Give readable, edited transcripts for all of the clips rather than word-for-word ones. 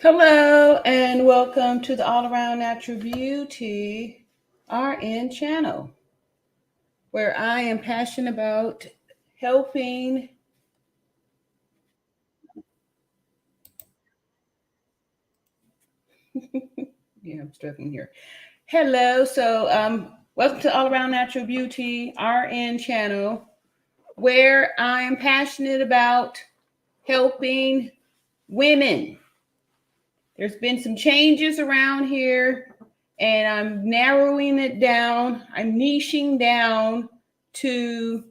Hello and welcome to the All Around Natural Beauty RN channel, where I am passionate about helping. Yeah, I'm struggling here. Hello, welcome to All Around Natural Beauty RN channel, where I am passionate about helping women. There's been some changes around here, and I'm narrowing it down. I'm niching down to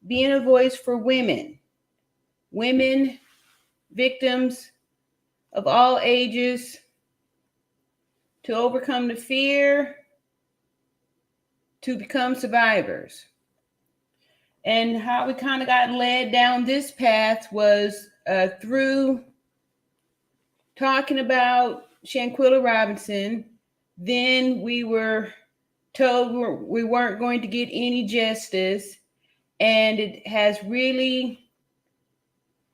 being a voice for women victims of all ages, to overcome the fear, to become survivors. And how we kind of got led down this path was through talking about Shanquella Robinson. Then we were told we weren't going to get any justice, and it has really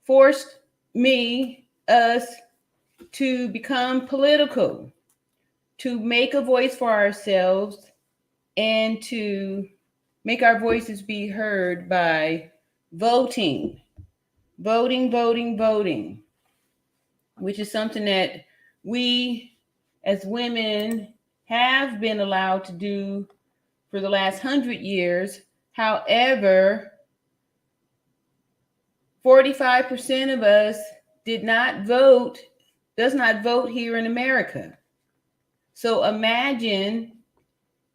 forced us to become political, to make a voice for ourselves, and to make our voices be heard by voting, voting, which is something that we as women have been allowed to do for the last 100 years. However, 45% of us does not vote here in America. So imagine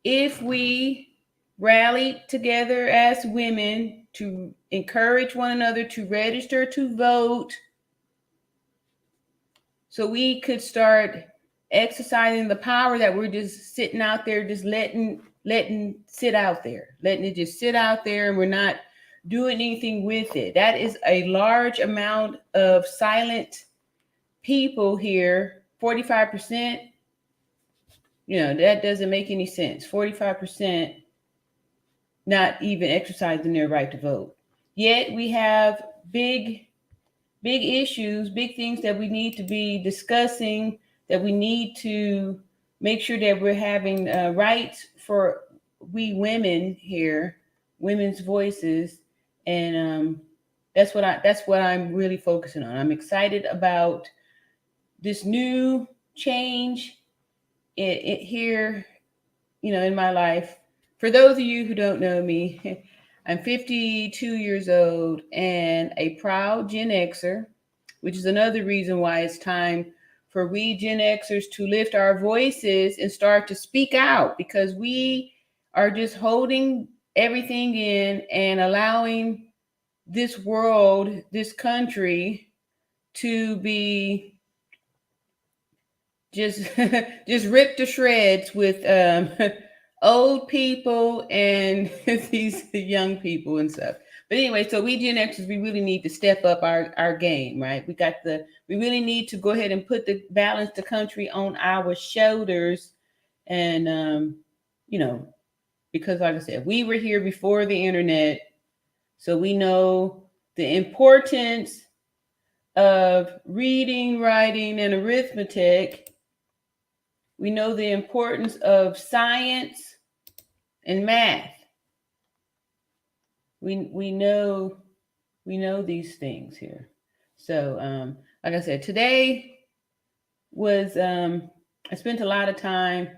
if we rallied together as women to encourage one another to register to vote, so we could start exercising the power that we're just sitting out there, just letting sit out there, letting it just sit out there, and we're not doing anything with it. That is a large amount of silent people here. 45%, that doesn't make any sense. 45% not even exercising their right to vote. Yet we have big issues, big things that we need to be discussing, that we need to make sure that we're having rights for we women here, women's voices. And that's what I'm really focusing on. I'm excited about this new change it here, in my life. For those of you who don't know me, I'm 52 years old and a proud Gen Xer, which is another reason why it's time for we Gen Xers to lift our voices and start to speak out, because we are just holding everything in and allowing this world, this country, to be just just ripped to shreds with old people and these young people and stuff. But anyway, so we Gen Xers, we really need to step up our game, right? We really need to go ahead and put balance the country on our shoulders. And because like I said, we were here before the internet, so we know the importance of reading, writing, and arithmetic. We know the importance of science and math. We know these things here. So like I said, today was I spent a lot of time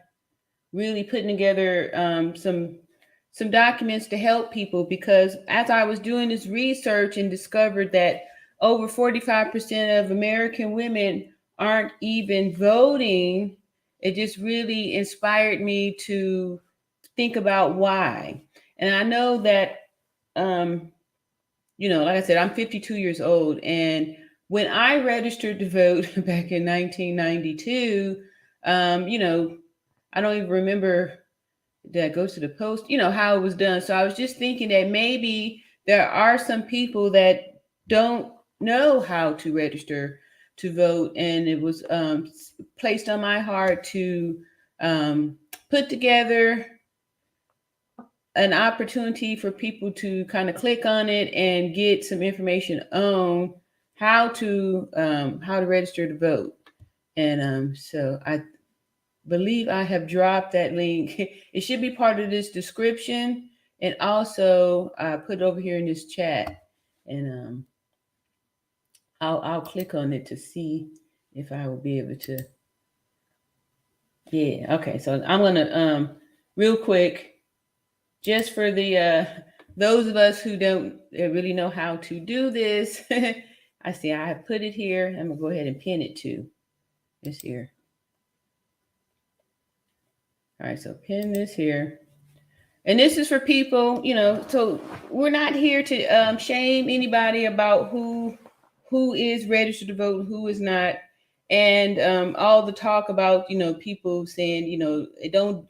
really putting together some documents to help people, because as I was doing this research and discovered that over 45% of American women aren't even voting, it just really inspired me to think about why. And I know that, like I said, I'm 52 years old. And when I registered to vote back in 1992, I don't even remember that goes to the post, how it was done. So I was just thinking that maybe there are some people that don't know how to register to vote, and it was placed on my heart to put together an opportunity for people to kind of click on it and get some information on how to register to vote. And so I believe I have dropped that link. It should be part of this description, and also I put it over here in this chat, and I'll click on it to see if I will be able to. Yeah, okay. So I'm gonna real quick, just for the those of us who don't really know how to do this. I see I have put it here. I'm gonna go ahead and pin it to this here. All right, so pin this here. And this is for people, so we're not here to shame anybody about who is registered to vote, who is not. And all the talk about, people saying, it don't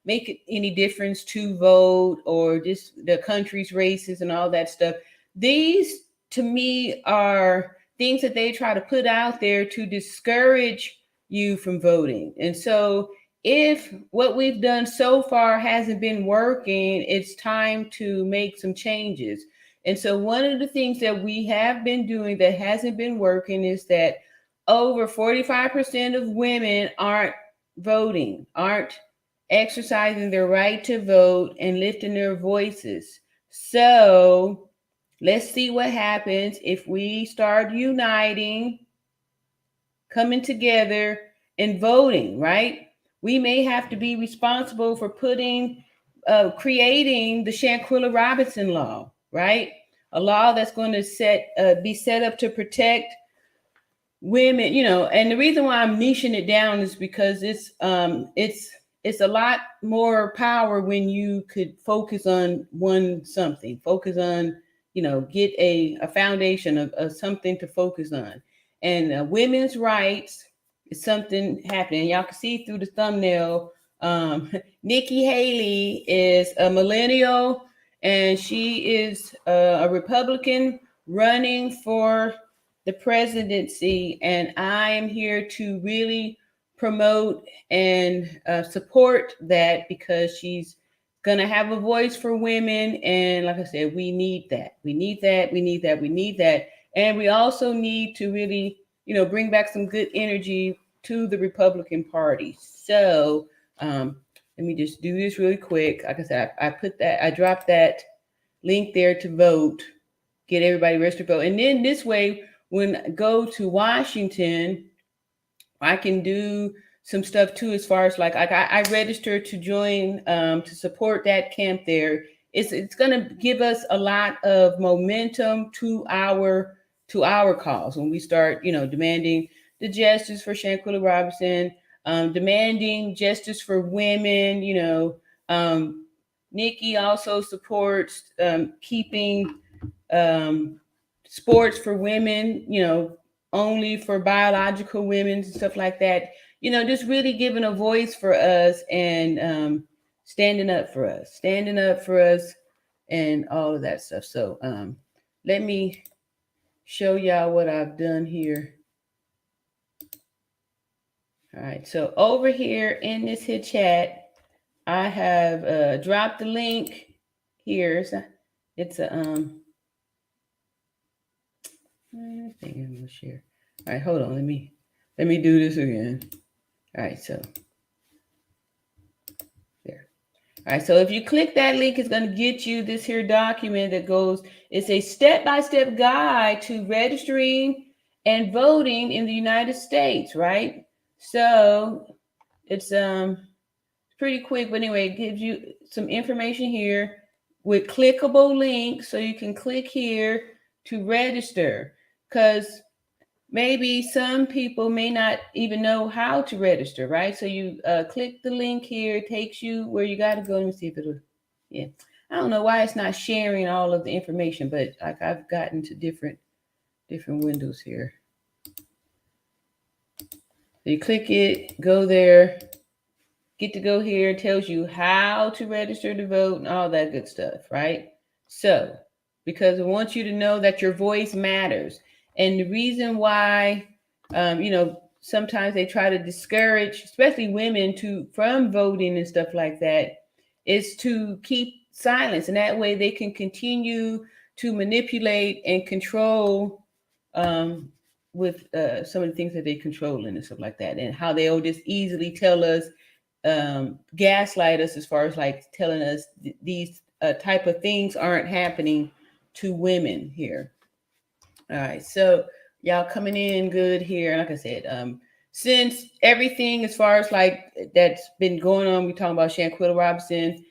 make any difference to vote, or just the country's races and all that stuff. These, to me, are things that they try to put out there to discourage you from voting. And so if what we've done so far hasn't been working, it's time to make some changes. And so one of the things that we have been doing that hasn't been working is that over 45% of women aren't voting, aren't exercising their right to vote and lifting their voices. So let's see what happens if we start uniting, coming together, and voting, right? We may have to be responsible for creating the Shanquella Robinson law, right? A law that's going to be set up to protect women, and the reason why I'm niching it down is because it's a lot more power when you could focus on something, focus on, get a foundation of something to focus on. And women's rights is something happening. Y'all can see through the thumbnail. Nikki Haley is a millennial, and she is a Republican running for the presidency. And I am here to really promote and support that, because she's going to have a voice for women. And like I said, we need that. We need that. We need that. We need that. And we also need to really, bring back some good energy to the Republican Party. So let me just do this really quick. Like I said, I dropped that link there to vote, get everybody registered to vote. And then this way, when I go to Washington, I can do some stuff too, as far as like I registered to join to support that camp there. It's going to give us a lot of momentum to our cause when we start, demanding the justice for Shanquella Robinson, demanding justice for women. Nikki also supports keeping sports for women, only for biological women and stuff like that. Just really giving a voice for us, and standing up for us and all of that stuff. So let me show y'all what I've done here. All right, so over here in this here chat, I have dropped the link here. It's a I think I'm gonna share. All right, hold on. Let me do this again. All right, so there. All right, so if you click that link, it's going to get you this here document that goes. It's a step-by-step guide to registering and voting in the United States, right? So it's pretty quick, but anyway, it gives you some information here with clickable links, so you can click here to register, because maybe some people may not even know how to register, right? So you click the link here, it takes you where you got to go. Let me see if it'll, yeah. I don't know why it's not sharing all of the information, but like I've gotten to different windows here. So you click it, go there, get to go here, it tells you how to register to vote and all that good stuff, right? So, because it wants you to know that your voice matters. And the reason why, sometimes they try to discourage, especially women, from voting and stuff like that, is to keep silence. And that way they can continue to manipulate and control with some of the things that they control and stuff like that, and how they'll just easily tell us, gaslight us as far as like telling us these type of things aren't happening to women here. All right, so y'all coming in good here. Like I said, since everything as far as like that's been going on, we talking about Shanquella Robinson.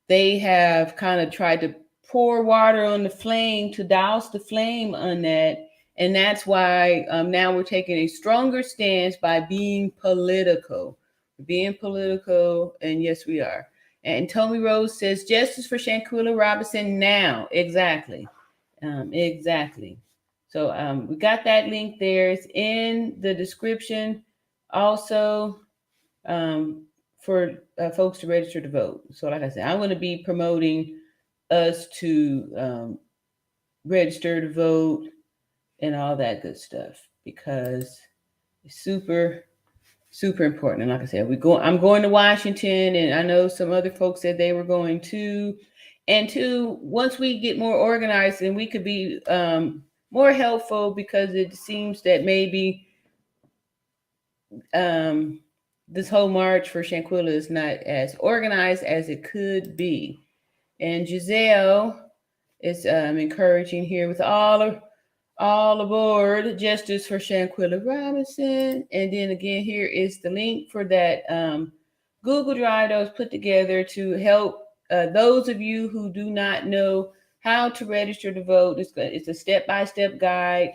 They have kind of tried to pour water on the flame to douse the flame on that, and that's why now we're taking a stronger stance by being political, and yes, we are. And Tommy Rose says justice for Shanquella Robinson now. Exactly, exactly. So we got that link there. It's in the description. Also, for folks to register to vote. So, like I said, I'm going to be promoting us to register to vote and all that good stuff because it's super, super important. And like I said, I'm going to Washington, and I know some other folks said they were going too. And two, once we get more organized, and we could be more helpful because it seems that maybe this whole march for Shanquella is not as organized as it could be. And Giselle is encouraging here with all aboard justice for Shanquella Robinson. And then again, here is the link for that Google Drive that was put together to help those of you who do not know how to register to vote. It's a step-by-step guide,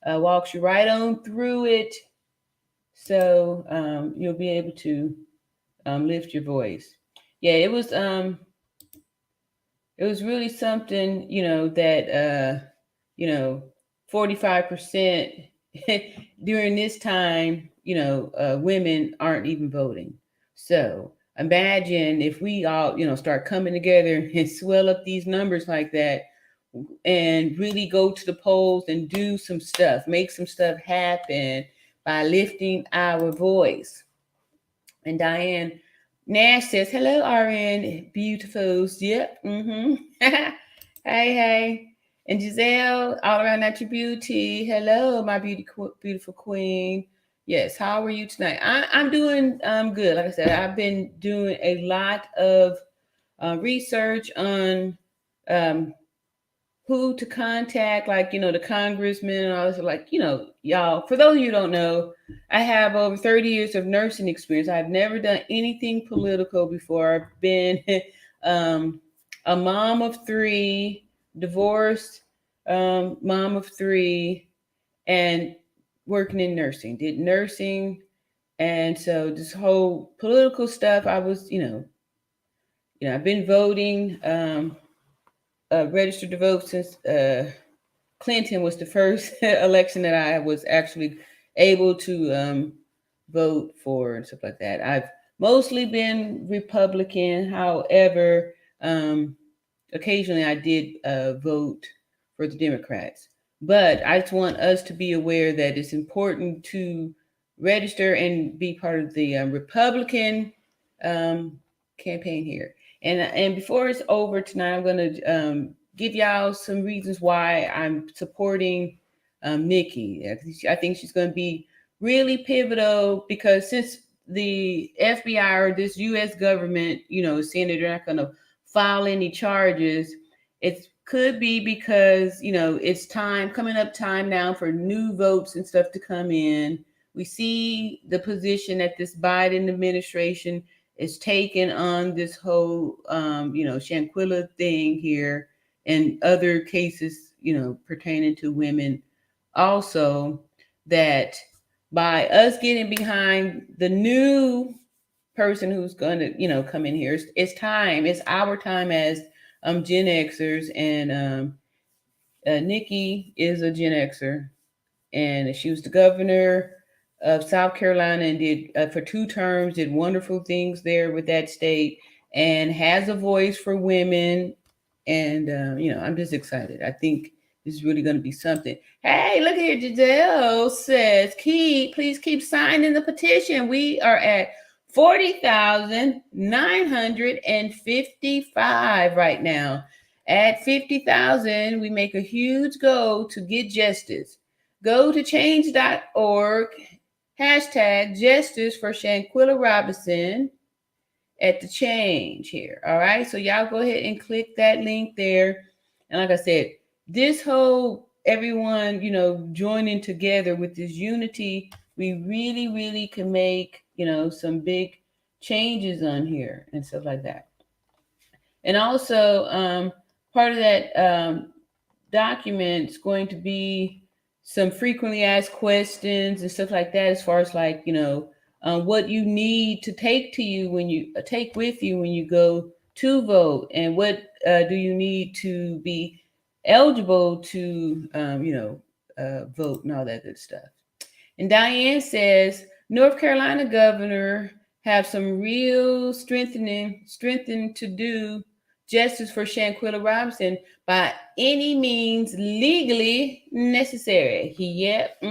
walks you right on through it. So you'll be able to lift your voice. Yeah, it was really something, that 45% during this time, women aren't even voting. So imagine if we all, start coming together and swell up these numbers like that and really go to the polls and do some stuff, make some stuff happen by lifting our voice. And Diane Nash says, hello, RN, beautifuls. Yep. Hey, hey. And Giselle, all around that your beauty. Hello, my beautiful queen. Yes, how are you tonight? I'm doing good. Like I said, I've been doing a lot of research on who to contact, like, the congressman and all this. Like, y'all, for those of you who don't know, I have over 30 years of nursing experience. I've never done anything political before. I've been a mom of three, divorced mom of three, and working in nursing, did nursing. And so this whole political stuff, I was, I've been voting, registered to vote since Clinton was the first election that I was actually able to vote for and stuff like that. I've mostly been Republican. However, occasionally I did vote for the Democrats. But I just want us to be aware that it's important to register and be part of the Republican campaign here. And before it's over tonight, I'm going to give y'all some reasons why I'm supporting Nikki. I think she's going to be really pivotal because since the FBI or this U.S. government, is saying that they're not going to file any charges, it could be because, it's coming up time now for new votes and stuff to come in. We see the position that this Biden administration is taking on this whole, Shanquella thing here and other cases, pertaining to women. Also, that by us getting behind the new person who's going to, come in here, it's time. It's our time as Gen Xers, and Nikki is a Gen Xer, and she was the governor of South Carolina and did for 2 terms, did wonderful things there with that state, and has a voice for women. And I'm just excited. I think this is really going to be something. Hey, look here, Giselle says, please keep signing the petition. We are at 40,955 right now. At 50,000, we make a huge goal to get justice. Go to change.org, hashtag justice for Shanquella Robinson at the change here. All right. So y'all go ahead and click that link there. And like I said, this whole everyone, joining together with this unity, we really, really can make, some big changes on here and stuff like that. And also, part of that document is going to be some frequently asked questions and stuff like that, as far as like, what you need to take to you when you take with you when you go to vote, and what do you need to be eligible to, vote and all that good stuff. And Diane says North Carolina governor have some real strengthening to do justice for Shanquella Robinson by any means legally necessary. Yep.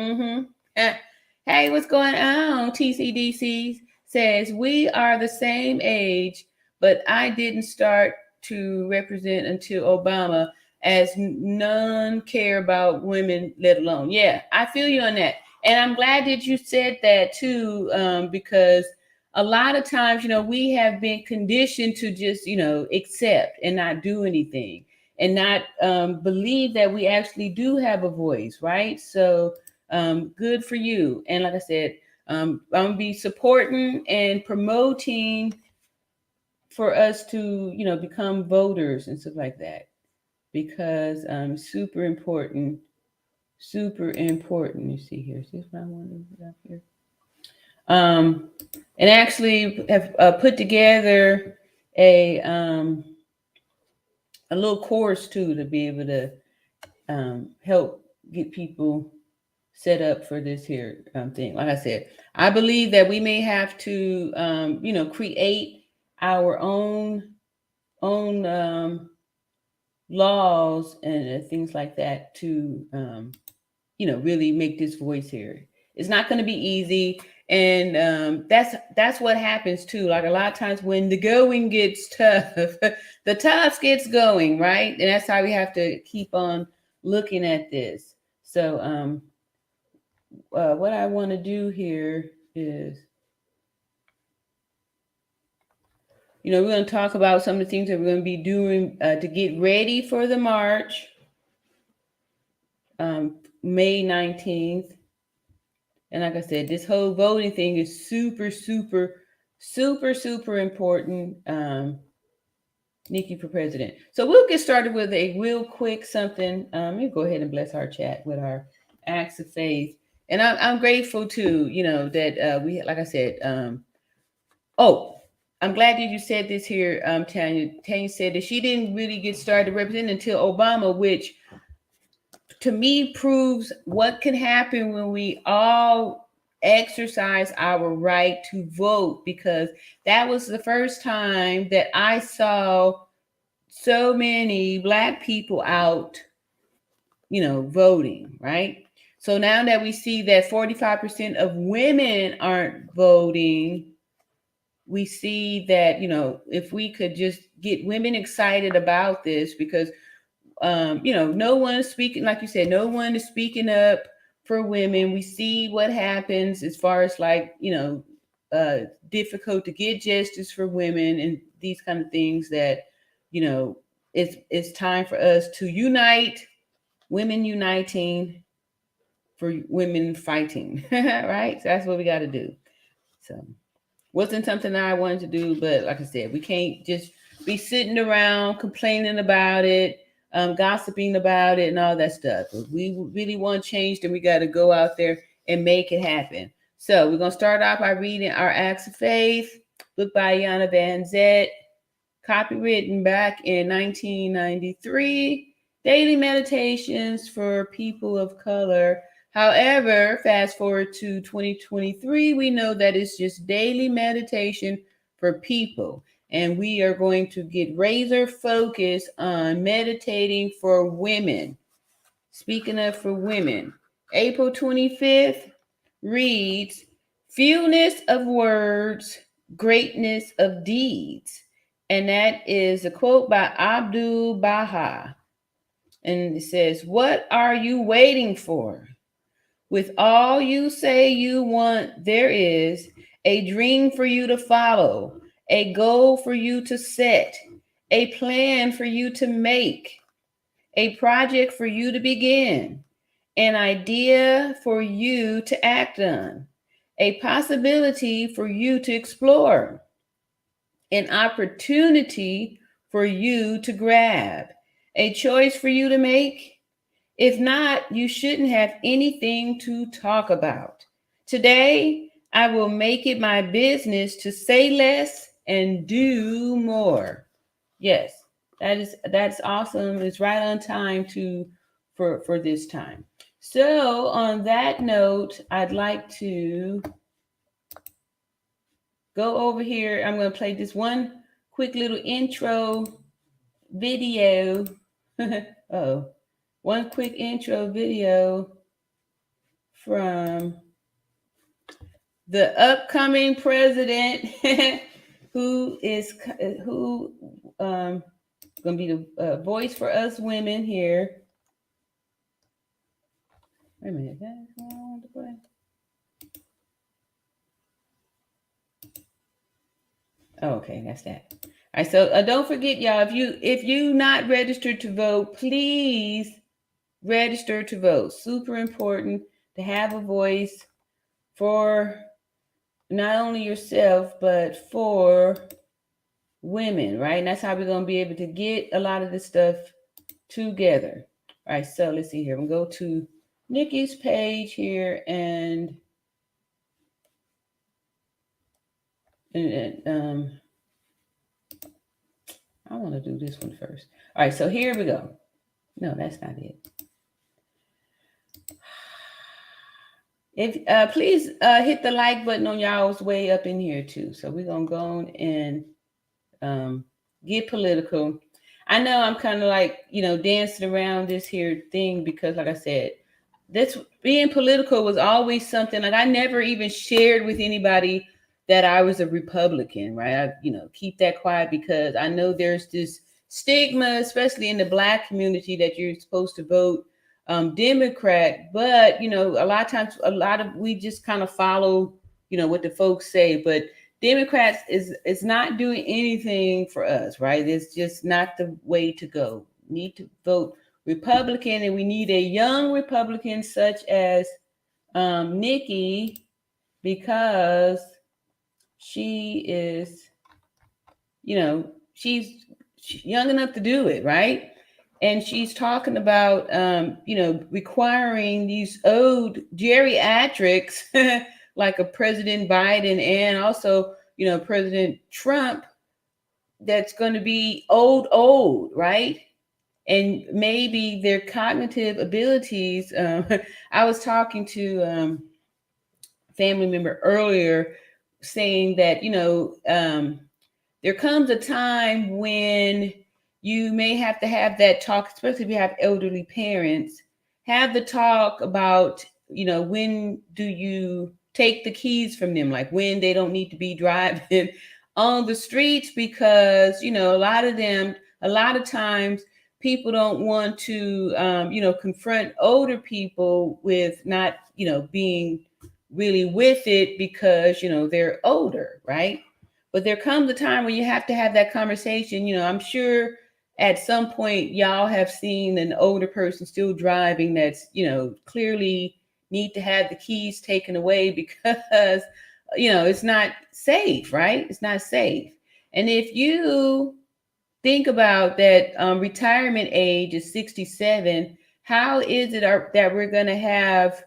Hey, what's going on? TCDC says we are the same age, but I didn't start to represent until Obama, as none care about women, let alone. Yeah, I feel you on that. And I'm glad that you said that too, because a lot of times, we have been conditioned to just, accept and not do anything, and not believe that we actually do have a voice, right? So good for you. And like I said, I'm going to be supporting and promoting for us to, become voters and stuff like that, because super important. Super important. You see here. See what I want to put up here. And actually have put together a little course too, to be able to help get people set up for this here thing. Like I said, I believe that we may have to create our own laws and things like that to really make this voice here. It's not going to be easy, and that's what happens too. Like a lot of times when the going gets tough, the tough gets going, right? And that's how we have to keep on looking at this. So what I want to do here is, we're going to talk about some of the things that we're going to be doing to get ready for the march, May 19th. And like I said, this whole voting thing is super, super, super, super important. Nikki for president. So we'll get started with a real quick something. Let me go ahead and bless our chat with our acts of faith. And I'm grateful too, that we, like I said, I'm glad that you said this here, Tanya. Tanya said that she didn't really get started representing until Obama, which to me proves what can happen when we all exercise our right to vote, because that was the first time that I saw so many Black people out, voting, right? So now that we see that 45% of women aren't voting, we see that, if we could just get women excited about this, because no one is speaking, like you said, no one is speaking up for women. We see what happens as far as like, difficult to get justice for women and these kind of things, that, it's time for us to unite, women uniting for women fighting, right? So that's what we got to do. So wasn't something that I wanted to do, but like I said, we can't just be sitting around complaining about it, gossiping about it and all that stuff. If we really want change, then we got to go out there and make it happen. So we're going to start off by reading our Acts of Faith, book by Yana Van Zett, copywritten back in 1993, daily meditations for people of color. However, fast forward to 2023, we know that it's just daily meditation for people. And we are going to get razor focused on meditating for women. Speaking of for women, April 25th reads, fewness of words, greatness of deeds. And that is a quote by Abdul Baha. And it says, what are you waiting for? With all you say you want, there is a dream for you to follow, a goal for you to set, a plan for you to make, a project for you to begin, an idea for you to act on, a possibility for you to explore, an opportunity for you to grab, a choice for you to make. If not, you shouldn't have anything to talk about. Today, I will make it my business to say less and do more. Yes, that's awesome. It's right on time for this time. So on that note, I'd like to go over here. I'm going to play this one quick little intro video. Oh, one quick intro video from the upcoming president, who going to be the voice for us women here. Wait a minute, that's what I want to play. Oh, okay, that's that. All right, so don't forget, y'all. If you not registered to vote, please register to vote. Super important to have a voice for not only yourself but for women, right? And that's how we're gonna be able to get a lot of this stuff together. All right, so let's see here. I'm gonna go to Nikki's page here and I want to do this one first. All right, so here we go. No, that's not it. If please hit the like button on y'all's way up in here too. So we're gonna go on and get political. I know I'm kind of like dancing around this here thing because, like I said, this being political was always something like I never even shared with anybody that I was a Republican, right? I keep that quiet because I know there's this stigma, especially in the Black community, that you're supposed to vote Democrat. But a lot of times, we just kind of follow what the folks say. But Democrats is not doing anything for us, right? It's just not the way to go. We need to vote Republican, and we need a young Republican such as Nikki, because she is, she's young enough to do it, right? And she's talking about, requiring these old geriatrics like a President Biden and also, President Trump, that's going to be old, right? And maybe their cognitive abilities. I was talking to a family member earlier saying that, there comes a time when you may have to have that talk, especially if you have elderly parents, have the talk about, when do you take the keys from them, like when they don't need to be driving on the streets, because, a lot of times people don't want to, confront older people with not, being really with it because, they're older, right? But there comes a time when you have to have that conversation. I'm sure at some point y'all have seen an older person still driving that's, clearly need to have the keys taken away because, it's not safe, right? It's not safe. And if you think about that, retirement age is 67, how is it that we're going to have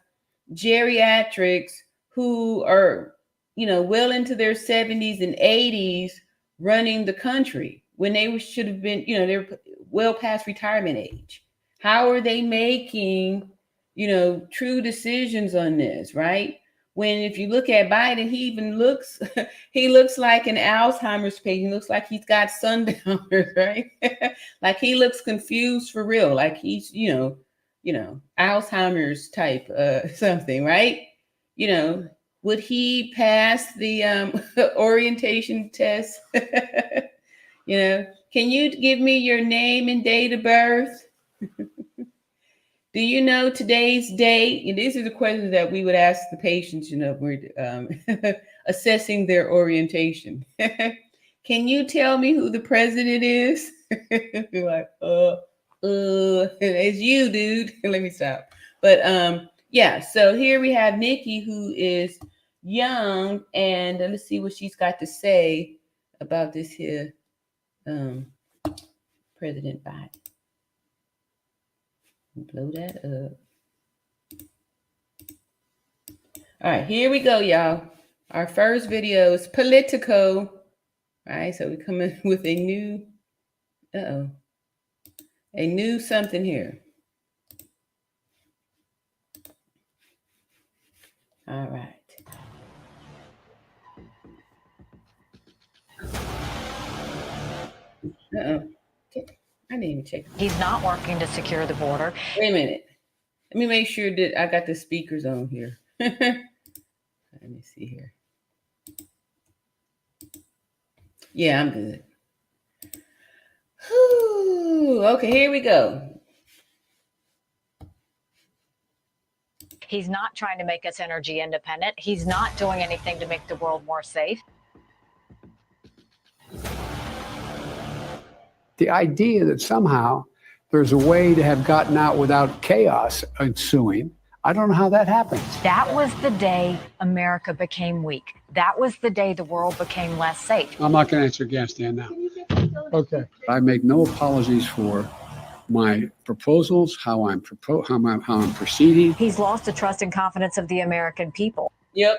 geriatrics who are well into their 70s and 80s running the country when they should have been, they're well past retirement age? How are they making, true decisions on this, right? When if you look at Biden, he even looks, he looks like an Alzheimer's patient. He looks like he's got sundowners, right? Like he looks confused for real. Like he's, Alzheimer's type something, right? Would he pass the orientation test? Can you give me your name and date of birth? Do you know today's date? And these are the questions that we would ask the patients, we're assessing their orientation. Can you tell me who the president is? Like, it's you, dude. Let me stop. But yeah, so here we have Nikki, who is young, and let's see what she's got to say about this here President Biden. Blow that up. All right, here we go, y'all. Our first video is Politico. All right, so we come in with a new something here. All right. I didn't even check. He's not working to secure the border. Wait a minute. Let me make sure that I got the speakers on here. Let me see here. Yeah, I'm good. Whew. Okay, here we go. He's not trying to make us energy independent. He's not doing anything to make the world more safe. The idea that somehow there's a way to have gotten out without chaos ensuing, I don't know how that happens. That was the day America became weak. That was the day the world became less safe. I'm not going to answer Gaston now. Okay. I make no apologies for my proposals, how I'm proceeding. He's lost the trust and confidence of the American people. Yep.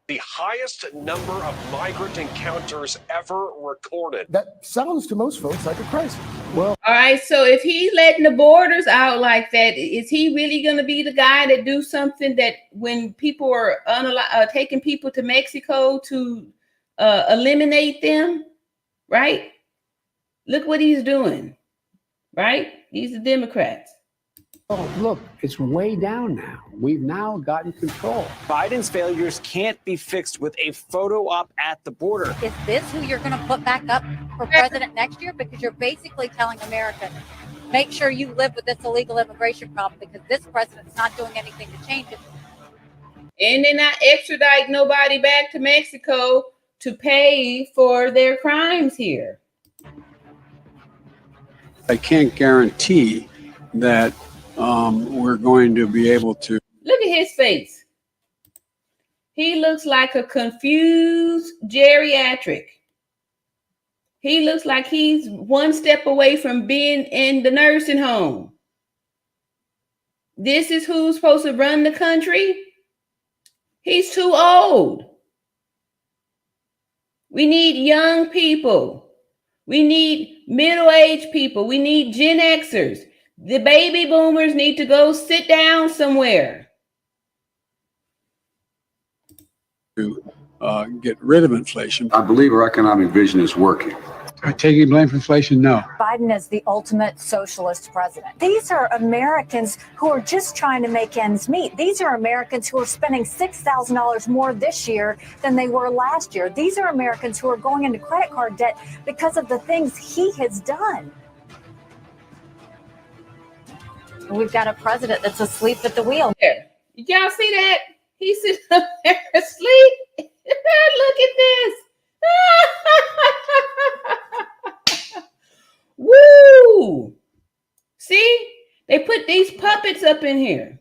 The highest number of migrant encounters ever recorded. That sounds to most folks like a crisis. Well, all right, so if he's letting the borders out like that, is he really going to be the guy that do something that when people are taking people to Mexico to eliminate them, right? Look what he's doing, right? These are Democrats. oh, look, it's way down now. We've now gotten control. Biden's failures can't be fixed with a photo op at the border. Is this who you're going to put back up for president next year? Because you're basically telling America, make sure you live with this illegal immigration problem because this president's not doing anything to change it. And they're not extradite nobody back to Mexico to pay for their crimes here. I can't guarantee that we're going to be able to. Look at his face. He looks like a confused geriatric. He looks like he's one step away from being in the nursing home. This is who's supposed to run the country? He's too old. We need young people. We need middle-aged people. We need Gen Xers. The baby boomers need to go sit down somewhere. To get rid of inflation. I believe our economic vision is working. Taking blame for inflation? No. Biden is the ultimate socialist president. These are Americans who are just trying to make ends meet. These are Americans who are spending $6,000 more this year than they were last year. These are Americans who are going into credit card debt because of the things he has done. We've got a president that's asleep at the wheel. There. Did y'all see that? He's sitting up there asleep. Look at this. Woo! See? They put these puppets up in here.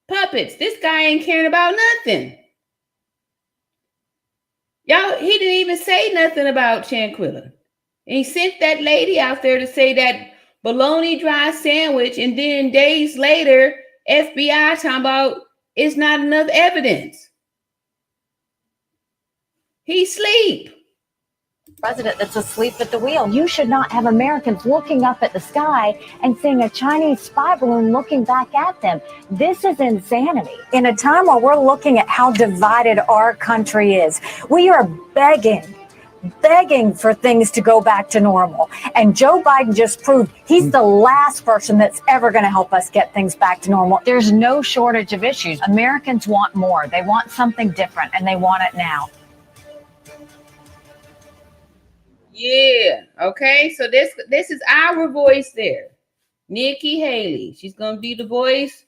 Puppets. This guy ain't caring about nothing. Y'all, he didn't even say nothing about Shanquella. And he sent that lady out there to say that bologna dry sandwich, and then days later, FBI talking about it's not enough evidence. He's asleep. President that's asleep at the wheel. You should not have Americans looking up at the sky and seeing a Chinese spy balloon looking back at them. This is insanity. In a time where we're looking at how divided our country is, we are begging for things to go back to normal. And Joe Biden just proved he's the last person that's ever going to help us get things back to normal. There's no shortage of issues. Americans want more. They want something different, and they want it now. Yeah. Okay. So this is our voice there. Nikki Haley. She's gonna be the voice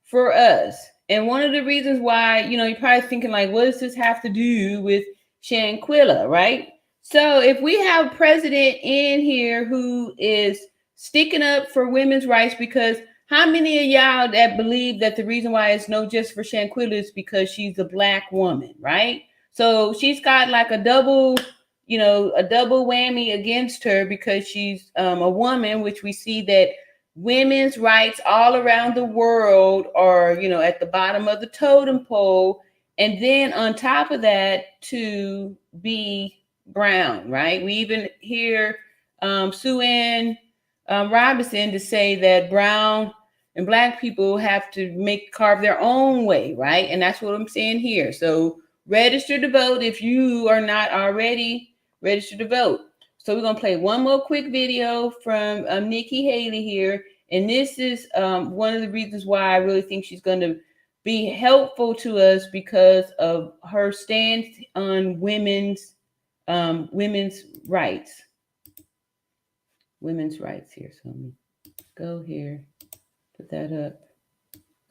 for us. And one of the reasons why, you're probably thinking like, what does this have to do with Shanquella, right? So if we have a president in here who is sticking up for women's rights, because how many of y'all that believe that the reason why it's no just for Shanquella is because she's a Black woman, right? So she's got like a double whammy against her because she's a woman, which we see that women's rights all around the world are, at the bottom of the totem pole. And then on top of that, to be brown, right? We even hear Sue Ann Robinson to say that brown and Black people have to carve their own way, right? And that's what I'm saying here. So register to vote if you are not already registered to vote. So we're gonna play one more quick video from Nikki Haley here, and this is one of the reasons why I really think she's going to be helpful to us because of her stance on women's rights. Women's rights here. So let me go here, put that up,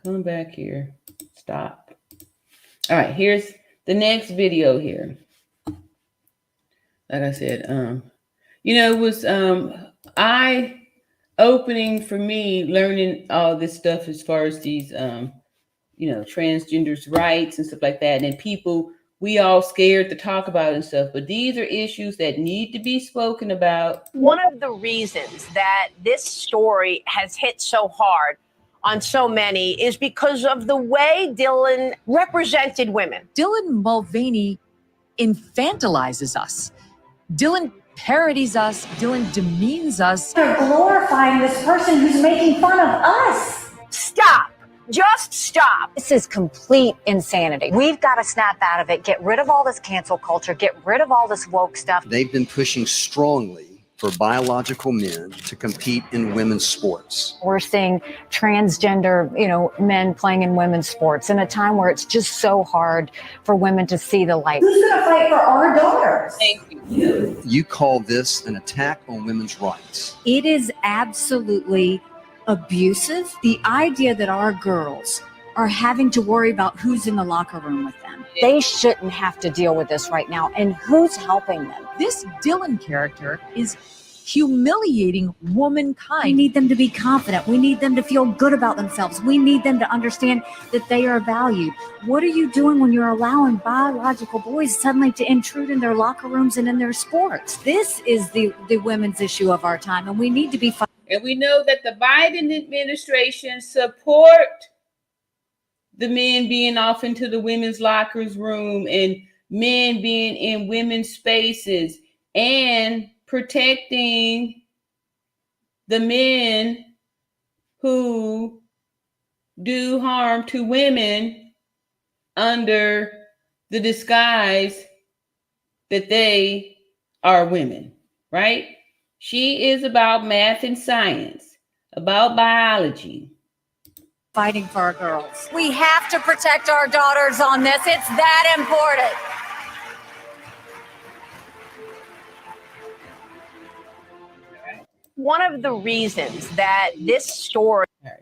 come back here, stop. All right, here's the next video here. Like I said, it was eye-opening for me learning all this stuff as far as these, transgenders' rights and stuff like that. And people, we all scared to talk about and stuff, but these are issues that need to be spoken about. One of the reasons that this story has hit so hard on so many is because of the way Dylan represented women. Dylan Mulvaney infantilizes us. Dylan parodies us. Dylan demeans us. They're glorifying this person who's making fun of us. Stop. Just stop. This is complete insanity. We've got to snap out of it, get rid of all this cancel culture, get rid of all this woke stuff. They've been pushing strongly for biological men to compete in women's sports. We're seeing transgender, men playing in women's sports in a time where it's just so hard for women to see the light. Who's going to fight for our daughters? Thank you. You call this an attack on women's rights. It is absolutely abusive. The idea that our girls are having to worry about who's in the locker room with them. They shouldn't have to deal with this right now. And who's helping them? This Dylan character is humiliating womankind. We need them to be confident. We need them to feel good about themselves. We need them to understand that they are valued. What are you doing when you're allowing biological boys suddenly to intrude in their locker rooms and in their sports? This is the women's issue of our time, and we need to be fighting. And we know that the Biden administration support the men being off into the women's lockers room and men being in women's spaces and protecting the men who do harm to women under the disguise that they are women, right? She is about math and science, about biology. Fighting for our girls. We have to protect our daughters on this. It's that important. One of the reasons that this story... All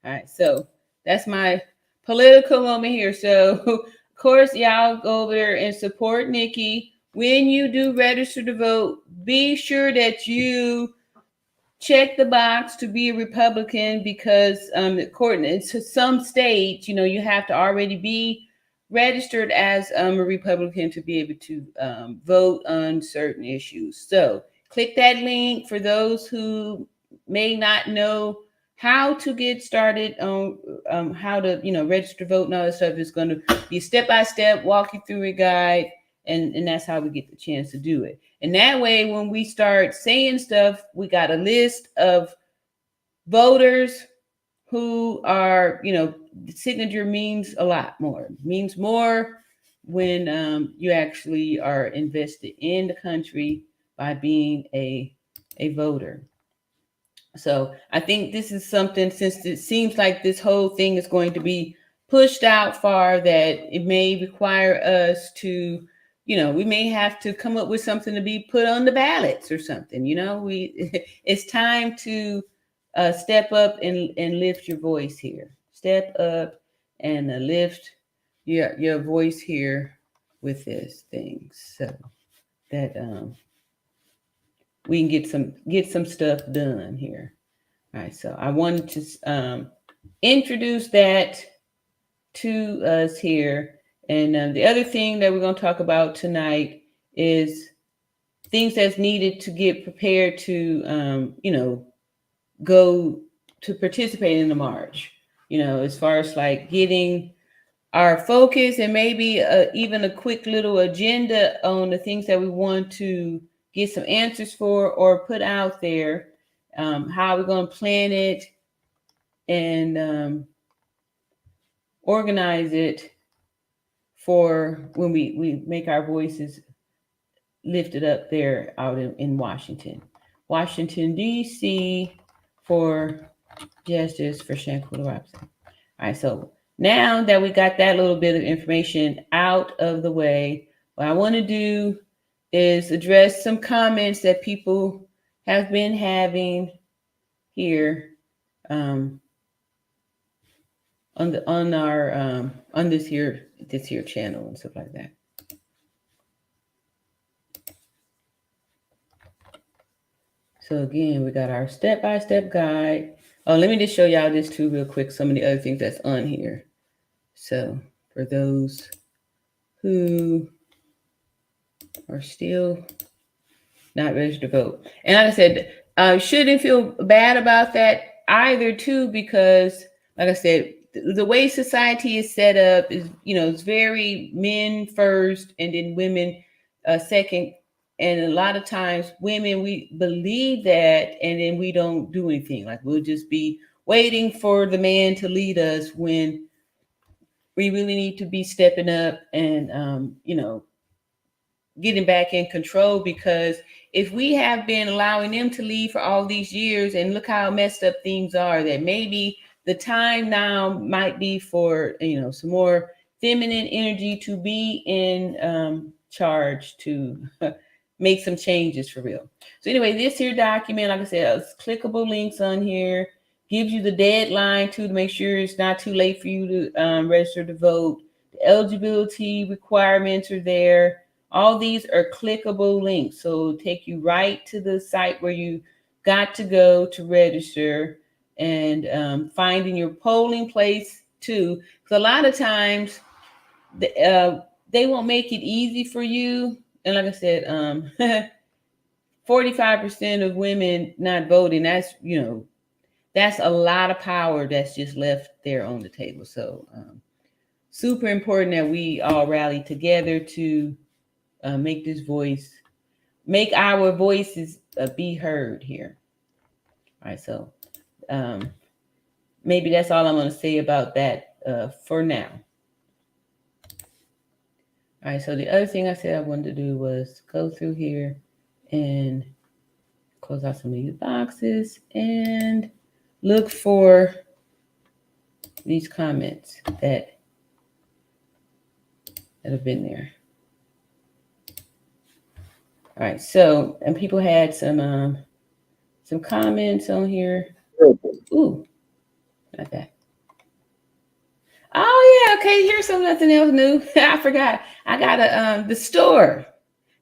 right. So that's my political moment here. So, of course, y'all go over there and support Nikki. When you do register to vote, be sure that you check the box to be a Republican because according to some states, you have to already be registered as a Republican to be able to vote on certain issues. So click that link for those who may not know how to get started on how to, register to vote and all that stuff. Is going to be step-by-step, walk you through a guide. And that's how we get the chance to do it. And that way, when we start saying stuff, we got a list of voters who are, the signature means a lot more. It means more when you actually are invested in the country by being a voter. So I think this is something, since it seems like this whole thing is going to be pushed out far, that it may require us to we may have to come up with something to be put on the ballots or something. It's time to step up and lift your voice here. Step up and lift your voice here with this thing, so that we can get some stuff done here. All right, so I wanted to introduce that to us here. And the other thing that we're going to talk about tonight is things that's needed to get prepared to, go to participate in the march, as far as like getting our focus and maybe even a quick little agenda on the things that we want to get some answers for or put out there, how we're going to plan it and organize it for when we make our voices lifted up there out in Washington, D.C. for Justice for Shanquella Robinson. All right, so now that we got that little bit of information out of the way, what I want to do is address some comments that people have been having here on this here channel and stuff like that. So again, we got our step-by-step guide. Oh, let me just show y'all this too real quick, some of the other things that's on here. So for those who are still not registered to vote. And like I said, shouldn't feel bad about that either too, because like I said, the way society is set up is, it's very men first and then women second. And a lot of times women, we believe that, and then we don't do anything. Like we'll just be waiting for the man to lead us when we really need to be stepping up and, getting back in control. Because if we have been allowing them to lead for all these years and look how messed up things are, that maybe the time now might be for, some more feminine energy to be in charge to make some changes for real. So anyway, this here document, like I said, it's clickable links on here, gives you the deadline to make sure it's not too late for you to register to vote. The eligibility requirements are there. All these are clickable links. So it'll take you right to the site where you got to go to register, and finding your polling place too. Because a lot of times they won't make it easy for you. And like I said, 45% of women not voting, that's a lot of power that's just left there on the table. So super important that we all rally together to make our voices be heard here. All right, so maybe that's all I'm going to say about that for now. All right, so the other thing I said I wanted to do was go through here and close out some of these boxes and look for these comments that have been there. All right, so, and people had some comments on here. Ooh, not that. Oh yeah, okay. Here's something else new. I forgot. I got the store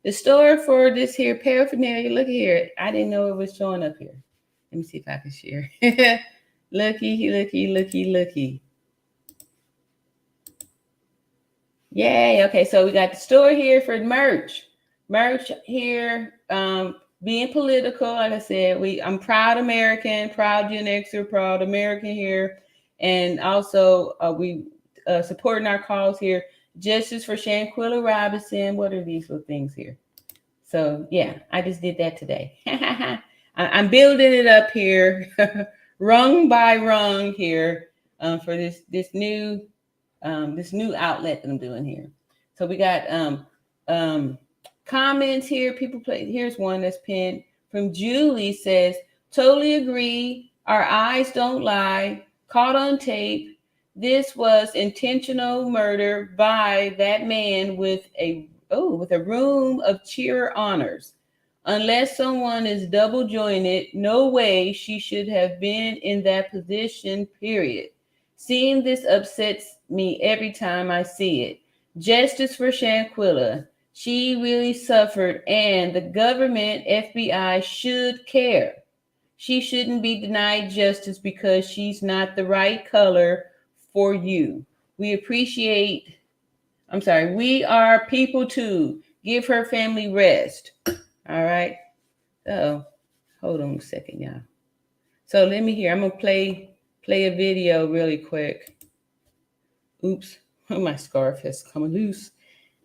for this here paraphernalia. Look here. I didn't know it was showing up here. Let me see if I can share. Looky. Yay. Okay, so we got the store here for merch here. Being political, like I said, I'm proud American, proud Gen Xer, proud American here. And also we supporting our cause here. Justice for Shanquella Robinson. What are these little things here? So yeah, I just did that today. I'm building it up here, rung by rung here, for this new outlet that I'm doing here. So we got comments here. Here's one that's pinned from Julie. Says, totally agree. Our eyes don't lie. Caught on tape. This was intentional murder by that man with a with a room of cheer honors. Unless someone is double jointed, no way she should have been in that position, period. Seeing this upsets me every time I see it. Justice for Shanquella. She really suffered, and the government, FBI, should care. She shouldn't be denied justice because she's not the right color for you. We are people too. Give her family rest. All right. So hold on a second, y'all. So let me hear. I'm gonna play a video really quick. Oops, my scarf has come loose.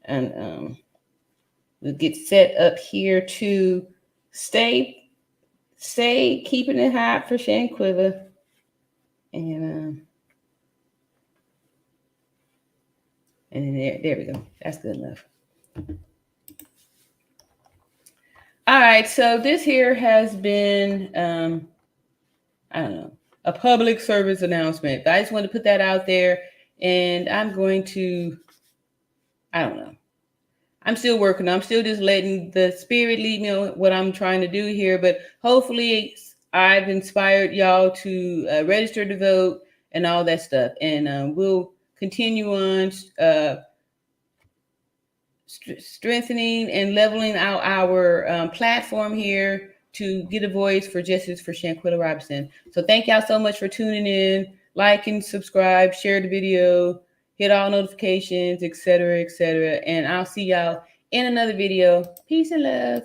And we'll get set up here to stay keeping it hot for Shanquella. And then there we go. That's good enough. All right, so this here has been, I don't know, a public service announcement. I just want to put that out there, and I'm going to, I don't know. I'm still working. I'm still just letting the spirit lead me on what I'm trying to do here, but hopefully I've inspired y'all to register to vote and all that stuff. And we'll continue on strengthening and leveling out our platform here to get a voice for justice for Shanquella Robinson. So thank y'all so much for tuning in. Like and subscribe, share the video, hit all notifications, etc., etc. And I'll see y'all in another video. Peace and love.